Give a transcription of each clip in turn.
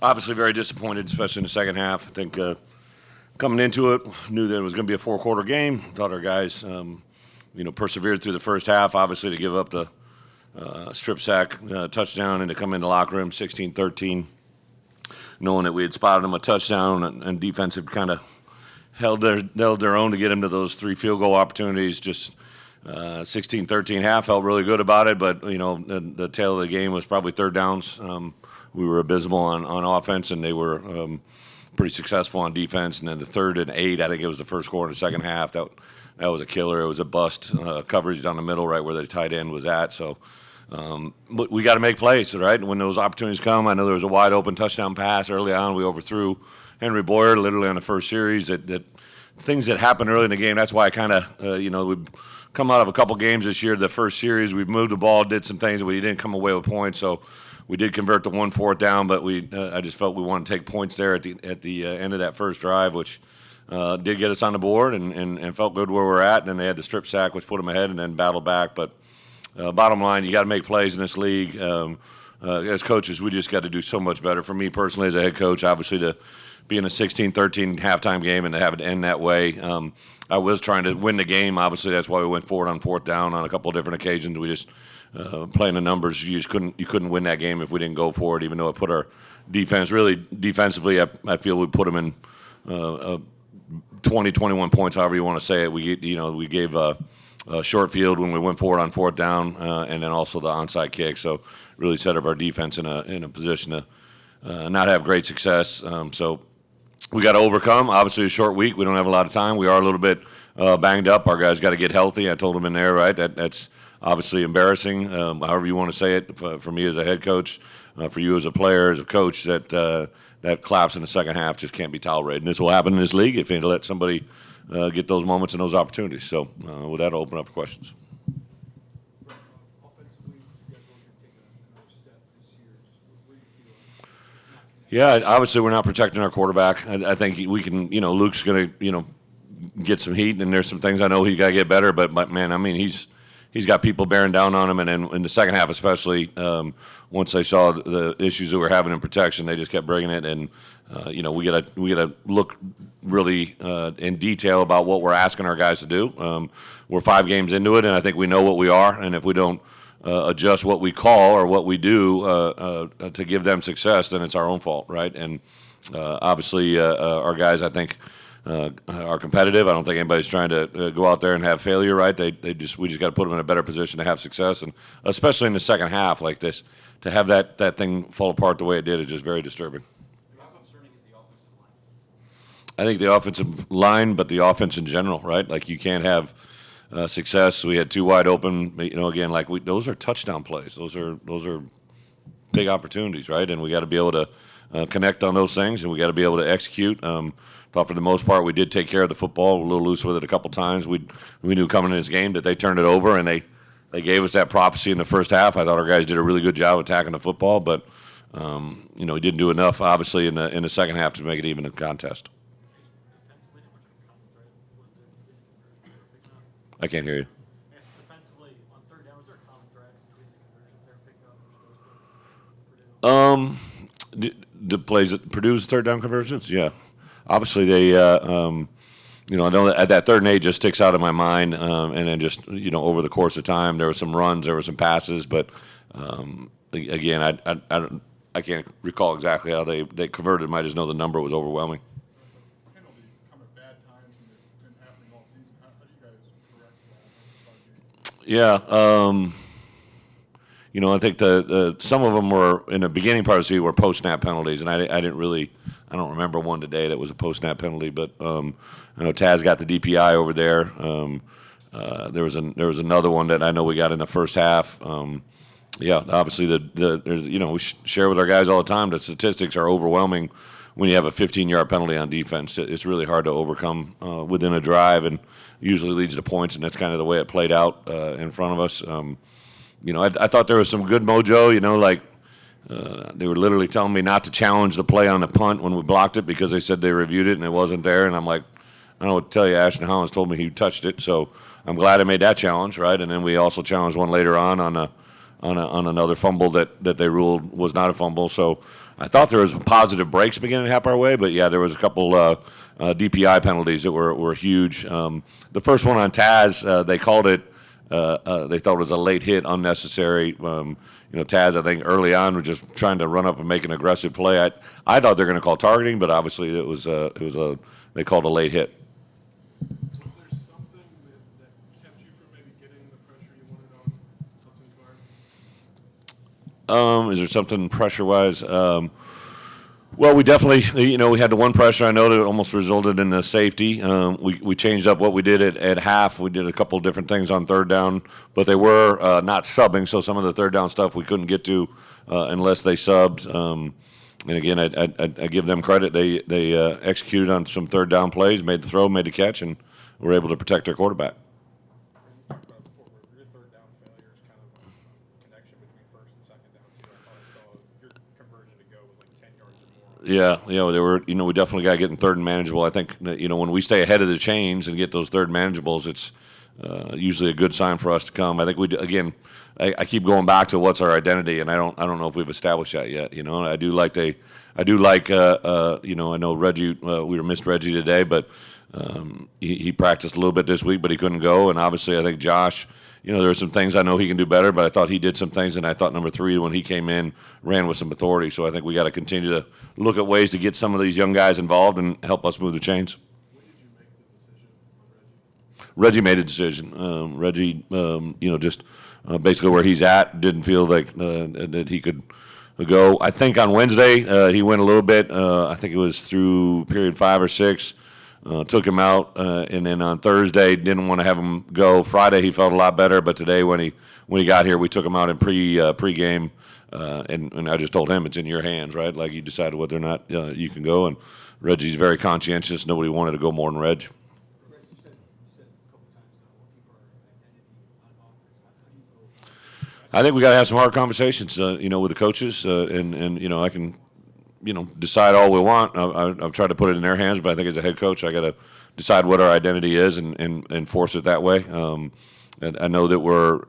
Obviously very disappointed, especially in the second half. I think coming into it, knew that it was going to be a four-quarter game. Thought our guys, persevered through the first half, obviously to give up the strip sack touchdown and to come in the locker room 16-13, knowing that we had spotted them a touchdown and defense had kind of held their own to get into those 3 field goal opportunities. Just 16-13 half, felt really good about it, but the tail of the game was probably third downs. We were abysmal on offense, and they were pretty successful on defense. And then the 3rd and 8, I think it was the first score in the second half. That was a killer. It was a bust coverage down the middle, right where the tight end was at. So, but we got to make plays, right? And when those opportunities come, I know there was a wide open touchdown pass early on. We overthrew Henry Boyer literally on the first series. That things that happened early in the game. That's why I kind of we've come out of a couple games this year. The first series, we moved the ball, did some things, but we didn't come away with points. So we did convert the 1 4th down, but I just felt we wanted to take points there at the end of that first drive, which did get us on the board and felt good where we're at. And then they had the strip sack, which put them ahead, and then battled back. But bottom line, you got to make plays in this league. As coaches, we just got to do so much better. For me personally, as a head coach, obviously to be in a 16-13 halftime game and to have it end that way. I was trying to win the game. Obviously, that's why we went forward on 4th down on a couple of different occasions. We just playing the numbers. You couldn't win that game if we didn't go for it. Even though it put our defense really defensively, I feel we put them in 20, 21 points, however you want to say it. We gave a short field when we went forward on 4th down, and then also the onside kick. So really set up our defense in a position to not have great success. So we got to overcome. Obviously, a short week. We don't have a lot of time. We are a little bit banged up. Our guys got to get healthy. I told them in there, right? That's obviously embarrassing. However you want to say it. For me as a head coach, for you as a player, as a coach, that collapse in the second half just can't be tolerated. And this will happen in this league if you let somebody get those moments and those opportunities. So with that, I'll open up for questions. Yeah, obviously we're not protecting our quarterback. I think we can, Luke's going to, get some heat, and there's some things I know he got to get better. But man, I mean, he's got people bearing down on him, and then in the second half especially, once they saw the issues that we're having in protection, they just kept bringing it. And we gotta look really in detail about what we're asking our guys to do. We're 5 games into it, and I think we know what we are, and if we don't adjust what we call or what we do to give them success, then it's our own fault, right? And obviously, our guys, I think, are competitive. I don't think anybody's trying to go out there and have failure, right? We just got to put them in a better position to have success, and especially in the second half like this, to have that thing fall apart the way it did is just very disturbing. How concerning is the offensive line? I think the offensive line, but the offense in general, right? Like you can't have success. We had 2 wide open. Again, those are touchdown plays. Those are big opportunities, right? And we got to be able to connect on those things, and we got to be able to execute. Thought for the most part we did take care of the football. A little loose with it a couple times. We knew coming in this game that they turned it over, and they gave us that prophecy in the first half. I thought our guys did a really good job attacking the football, but we didn't do enough, obviously, in the second half to make it even a contest. I can't hear you. Defensively, on 3rd down, was there a common thread between the conversions they were picking up versus those plays? The plays that Purdue's 3rd down conversions, yeah. Obviously, they, I know that 3rd and 8 just sticks out of my mind, and then just, over the course of time, there were some runs, there were some passes, but again, I can't recall exactly how they converted them. I just know the number was overwhelming. Penalties come at bad times, and they've been happening all season. How do you guys correct that? Yeah, I think some of them were in the beginning part of the season were post-snap penalties, and I don't remember one today that was a post-snap penalty, but I know Taz got the DPI over there. There was another one that I know we got in the first half. Obviously we share with our guys all the time. The statistics are overwhelming when you have a 15-yard penalty on defense. It's really hard to overcome within a drive, and usually leads to points, and that's kind of the way it played out in front of us. I thought there was some good mojo, they were literally telling me not to challenge the play on the punt when we blocked it because they said they reviewed it and it wasn't there. And I'm like, I don't know what to tell you. Ashton Hollins told me he touched it, so I'm glad I made that challenge, right? And then we also challenged one later on another fumble that they ruled was not a fumble. So I thought there was positive breaks beginning to happen our way, but yeah, there was a couple DPI penalties that were huge. The first one on Taz, they called it. They thought it was a late hit, unnecessary. Taz, I think early on was just trying to run up and make an aggressive play. I thought they were going to call targeting, but obviously they called a late hit. Was there something that kept you from maybe getting the pressure you wanted on Hudson Card? Is there something pressure-wise? Well, we definitely, we had the one pressure I know that almost resulted in a safety. We changed up what we did at half. We did a couple of different things on third down, but they were not subbing, so some of the third down stuff we couldn't get to unless they subbed. And again, I give them credit. They executed on some third down plays, made the throw, made the catch, and were able to protect their quarterback. You talked about before where your third down failure is kind of a connection between first and second down too. I thought I saw your conversion to go was like 10 yards or more. Yeah, they were. We definitely got to get in third and manageable. I think that, when we stay ahead of the chains and get those third manageables, it's usually a good sign for us to come. I think again. I keep going back to what's our identity, and I don't know if we've established that yet. I do like. I know Reggie. We missed Reggie today, but he practiced a little bit this week, but he couldn't go. And obviously, I think Josh. There are some things I know he can do better, but I thought he did some things, and I thought number 3 when he came in ran with some authority. So I think we got to continue to look at ways to get some of these young guys involved and help us move the chains. When did you make the decision on Reggie? Reggie made a decision. Reggie, just basically where he's at, didn't feel like that he could go. I think on Wednesday he went a little bit. I think it was through period 5 or 6. Took him out, and then on Thursday didn't want to have him go. Friday he felt a lot better, but today when he got here, we took him out in pregame, and I just told him it's in your hands, right? Like you decided whether or not you can go. And Reggie's very conscientious. Nobody wanted to go more than Reg. You said a couple times now looking for identity on offense. How do you go? I think we got to have some hard conversations, with the coaches, and I can, decide all we want. I've tried to put it in their hands, but I think as a head coach, I got to decide what our identity is and force it that way. And I know that we're,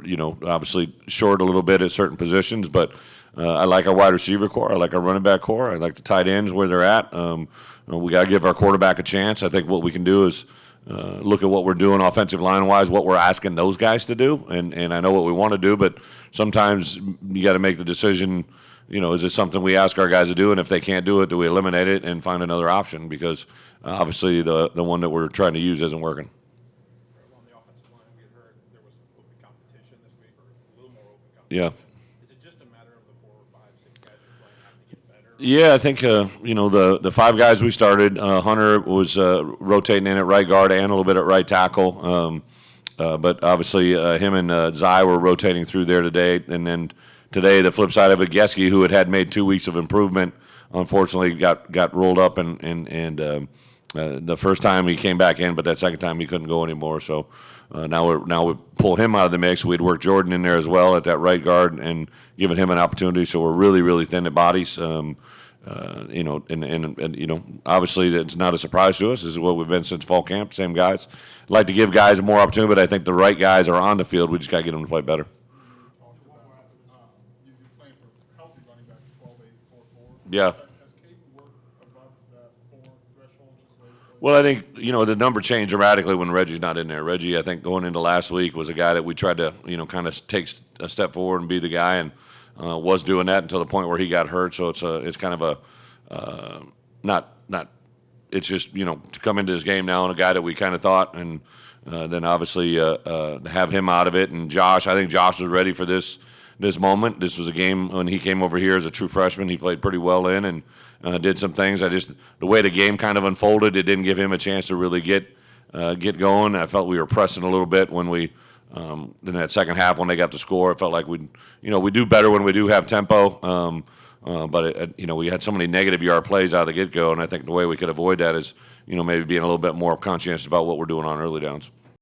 obviously short a little bit at certain positions, but I like our wide receiver core. I like our running back core. I like the tight ends where they're at. We got to give our quarterback a chance. I think what we can do is look at what we're doing offensive line-wise, what we're asking those guys to do, and I know what we want to do, but sometimes you got to make the decision, is it something we ask our guys to do, and if they can't do it, do we eliminate it and find another option? Because obviously the one that we're trying to use isn't working. On the offensive line, we had heard there was open competition this week, or a little more open competition. Yeah. Is it just a matter of the 4 or 5, 6 guys you're playing having to get better? Yeah, I think the 5 guys we started. Hunter was rotating in at right guard and a little bit at right tackle, but obviously him and Zai were rotating through there today. And then today, the flip side of it, Geske, who had made 2 weeks of improvement, unfortunately got rolled up and the first time he came back in, but that second time he couldn't go anymore. So now we pull him out of the mix. We'd work Jordan in there as well at that right guard and giving him an opportunity. So we're really, really thin at bodies. And obviously it's not a surprise to us. This is what we've been since fall camp. Same guys. I'd like to give guys more opportunity, but I think the right guys are on the field. We just got to get them to play better. You're playing for healthy running back 12-8-4-4. Yeah. Has Caden worked above that 4 threshold just lately? Well, I think, the number changed dramatically when Reggie's not in there. Reggie, I think, going into last week was a guy that we tried to, kind of take a step forward and be the guy, and was doing that until the point where he got hurt. So it's kind of a it's just, to come into this game now and a guy that we kind of thought, and then obviously have him out of it. And Josh, I think Josh was ready for this moment. This was a game when he came over here as a true freshman. He played pretty well in and did some things. The way the game kind of unfolded, it didn't give him a chance to really get going. I felt we were pressing a little bit when we in that second half when they got the score. It felt like we do better when we do have tempo. But we had so many negative yard plays out of the get-go, and I think the way we could avoid that is maybe being a little bit more conscientious about what we're doing on early downs.